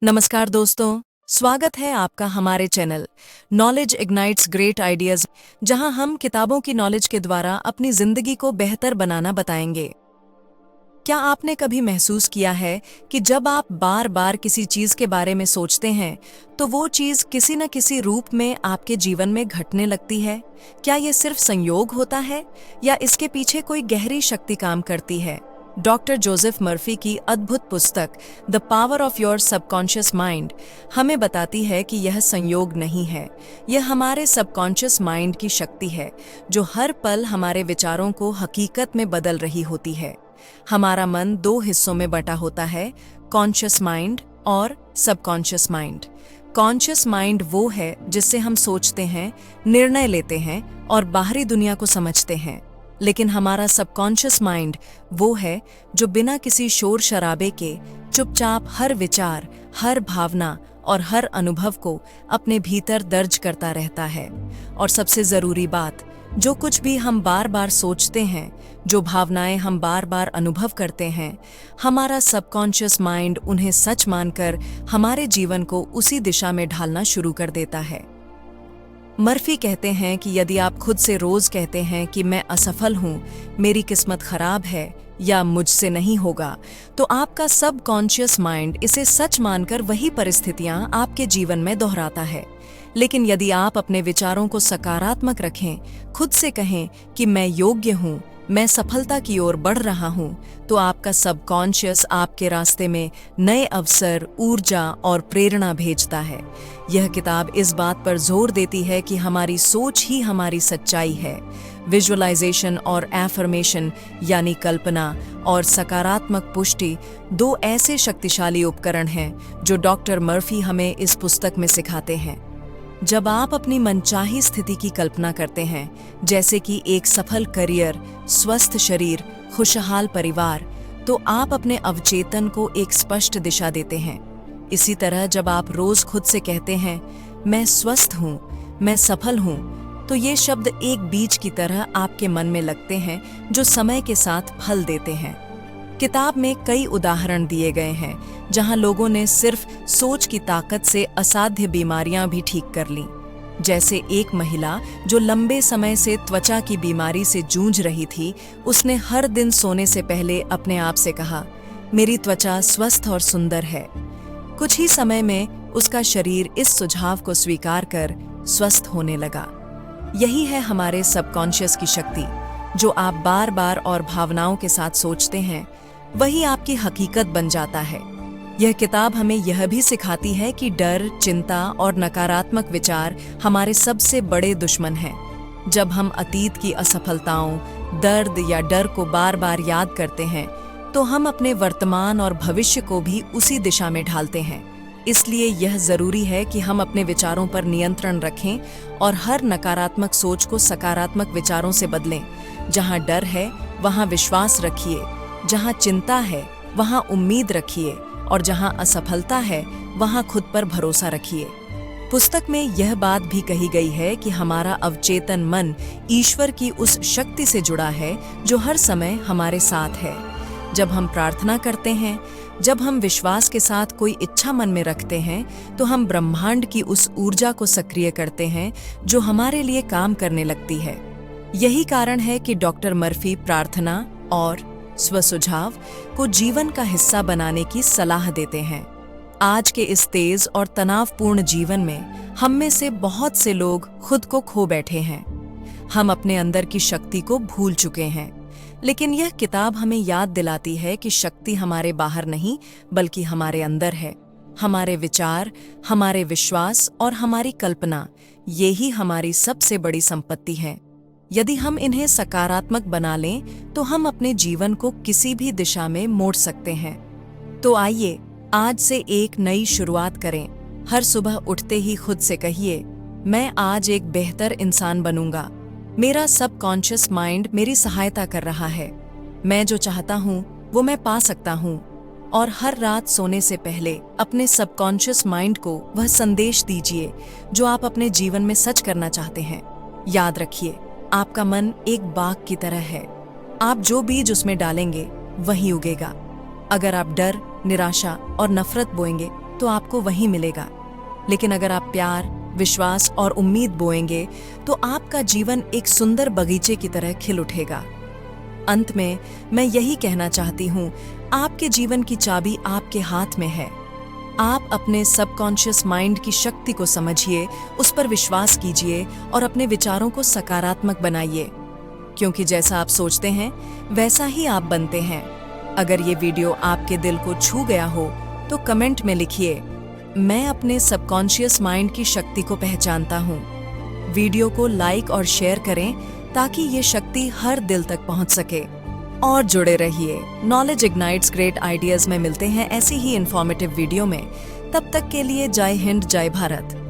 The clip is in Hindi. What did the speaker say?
नमस्कार दोस्तों, स्वागत है आपका हमारे channel knowledge ignites great ideas, जहां हम किताबों की नॉलेज के द्वारा अपनी जिंदगी को बेहतर बनाना बताएंगे। क्या आपने कभी महसूस किया है कि जब आप बार बार किसी चीज के बारे में सोचते हैं तो वो चीज किसी न किसी रूप में आपके जीवन में घटने लगती है? क्या ये सिर्फ संयोग होता है या इसके पीछे कोई गहरी शक्ति काम करती है? डॉक्टर जोसेफ मर्फी की अद्भुत पुस्तक the power of your subconscious mind हमें बताती है कि यह संयोग नहीं है, यह हमारे सबकॉन्शियस माइंड की शक्ति है जो हर पल हमारे विचारों को हकीकत में बदल रही होती है। हमारा मन दो हिस्सों में बटा होता है, कॉन्शियस माइंड और सबकॉन्शियस माइंड। कॉन्शियस माइंड वो है जिससे हम सोचते हैं, निर्णय लेते हैं और बाहरी दुनिया को समझते हैं, लेकिन हमारा सबकॉन्शियस माइंड वो है जो बिना किसी शोर शराबे के चुपचाप हर विचार, हर भावना और हर अनुभव को अपने भीतर दर्ज करता रहता है। और सबसे जरूरी बात, जो कुछ भी हम बार बार सोचते हैं, जो भावनाएं हम बार बार अनुभव करते हैं, हमारा सबकॉन्शियस माइंड उन्हें सच मानकर हमारे जीवन को उसी दिशा में ढालना शुरू कर देता है। मर्फी कहते हैं कि यदि आप खुद से रोज कहते हैं कि मैं असफल हूं, मेरी किस्मत खराब है या मुझसे नहीं होगा, तो आपका सबकॉन्शियस माइंड इसे सच मानकर वही परिस्थितियां आपके जीवन में दोहराता है। लेकिन यदि आप अपने विचारों को सकारात्मक रखें, खुद से कहें कि मैं योग्य हूं, मैं सफलता की ओर बढ़ रहा हूं, तो आपका सबकॉन्शियस आपके रास्ते में नए अवसर, ऊर्जा और प्रेरणा भेजता है। यह किताब इस बात पर जोर देती है कि हमारी सोच ही हमारी सच्चाई है। विजुअलाइजेशन और एफर्मेशन यानी कल्पना और सकारात्मक पुष्टि दो ऐसे शक्तिशाली उपकरण हैं जो डॉक्टर मर्फी हमें इस पुस्तक में सिखाते हैं। जब आप अपनी मनचाही स्थिति की कल्पना करते हैं, जैसे कि एक सफल करियर, स्वस्थ शरीर, खुशहाल परिवार, तो आप अपने अवचेतन को एक स्पष्ट दिशा देते हैं। इसी तरह जब आप रोज खुद से कहते हैं, मैं स्वस्थ हूँ, मैं सफल हूँ, तो ये शब्द एक बीज की तरह आपके मन में लगते हैं जो समय के साथ फल देते हैं। किताब में कई उदाहरण दिए गए हैं जहां लोगों ने सिर्फ सोच की ताकत से असाध्य बीमारियां भी ठीक कर लीं। जैसे एक महिला जो लंबे समय से त्वचा की बीमारी से जूझ रही थी, उसने हर दिन सोने से पहले अपने आप से कहा, मेरी त्वचा स्वस्थ और सुंदर है। कुछ ही समय में उसका शरीर इस सुझाव को स्वीकार कर स्वस्थ होने लगा। यही है हमारे सबकॉन्शियस की शक्ति। जो आप बार बार और भावनाओं के साथ सोचते हैं, वही आपकी हकीकत बन जाता है। यह किताब हमें यह भी सिखाती है कि डर, चिंता और नकारात्मक विचार हमारे सबसे बड़े दुश्मन हैं। जब हम अतीत की असफलताओं, दर्द या डर को बार बार याद करते हैं, तो हम अपने वर्तमान और भविष्य को भी उसी दिशा में ढालते हैं। इसलिए यह जरूरी है कि हम अपने विचारों पर नियंत्रण रखें और हर नकारात्मक सोच को सकारात्मक विचारों से बदलें। जहां डर है, वहां विश्वास रखिए, जहां चिंता है, वहां उम्मीद रखिए और जहां असफलता है, वहां खुद पर भरोसा रखिए। पुस्तक में यह बात भी कही गई है कि हमारा अवचेतन मन ईश्वर की उस शक्ति से जुड़ा है जो हर समय हमारे साथ है। जब हम प्रार्थना करते हैं, जब हम विश्वास के साथ कोई इच्छा मन में रखते हैं, तो हम ब्रह्मांड की उस ऊर्जा को सक्रिय करते हैं जो हमारे लिए काम करने लगती है। यही कारण है कि डॉक्टर मर्फी प्रार्थना और स्वसुझाव को जीवन का हिस्सा बनाने की सलाह देते हैं। आज के इस तेज और तनावपूर्ण जीवन में हम में से बहुत से लोग खुद को खो बैठे हैं। हम अपने अंदर की शक्ति को भूल चुके हैं। लेकिन यह किताब हमें याद दिलाती है कि शक्ति हमारे बाहर नहीं, बल्कि हमारे अंदर है। हमारे विचार, हमारे विश्वास और हमारी कल्पना, ये ही हमारी सबसे बड़ी संपत्ति है। यदि हम इन्हें सकारात्मक बना लें, तो हम अपने जीवन को किसी भी दिशा में मोड़ सकते हैं। तो आइए आज से एक नई शुरुआत करें। हर सुबह उठते ही खुद से कहिए, मैं आज एक बेहतर इंसान बनूंगा। मेरा सबकॉन्शियस माइंड मेरी सहायता कर रहा है। मैं जो चाहता हूँ वो मैं पा सकता हूँ। और हर रात सोने से पहले अपने सबकॉन्शियस माइंड को वह संदेश दीजिए जो आप अपने जीवन में सच करना चाहते हैं। याद रखिए, आपका मन एक बाग की तरह है। आप जो बीज उसमें डालेंगे वही उगेगा। अगर आप डर, निराशा और नफरत बोएंगे तो आपको वही मिलेगा। लेकिन अगर आप प्यार, विश्वास और उम्मीद बोएंगे तो आपका जीवन एक सुंदर बगीचे की तरह खिल उठेगा। अंत में मैं यही कहना चाहती हूँ, आपके जीवन की चाबी आपके हाथ में है। आप अपने सबकॉन्शियस माइंड की शक्ति को समझिए, उस पर विश्वास कीजिए और अपने विचारों को सकारात्मक बनाइए, क्योंकि जैसा आप सोचते हैं वैसा ही आप बनते हैं। अगर ये वीडियो आपके दिल को छू गया हो तो कमेंट में लिखिए, मैं अपने सबकॉन्शियस माइंड की शक्ति को पहचानता हूँ। वीडियो को लाइक और शेयर करें ताकि ये शक्ति हर दिल तक पहुँच सके। और जुड़े रहिए, नॉलेज इग्नाइट्स ग्रेट आइडियाज में मिलते हैं ऐसी ही इंफॉर्मेटिव वीडियो में। तब तक के लिए जय हिंद, जय भारत।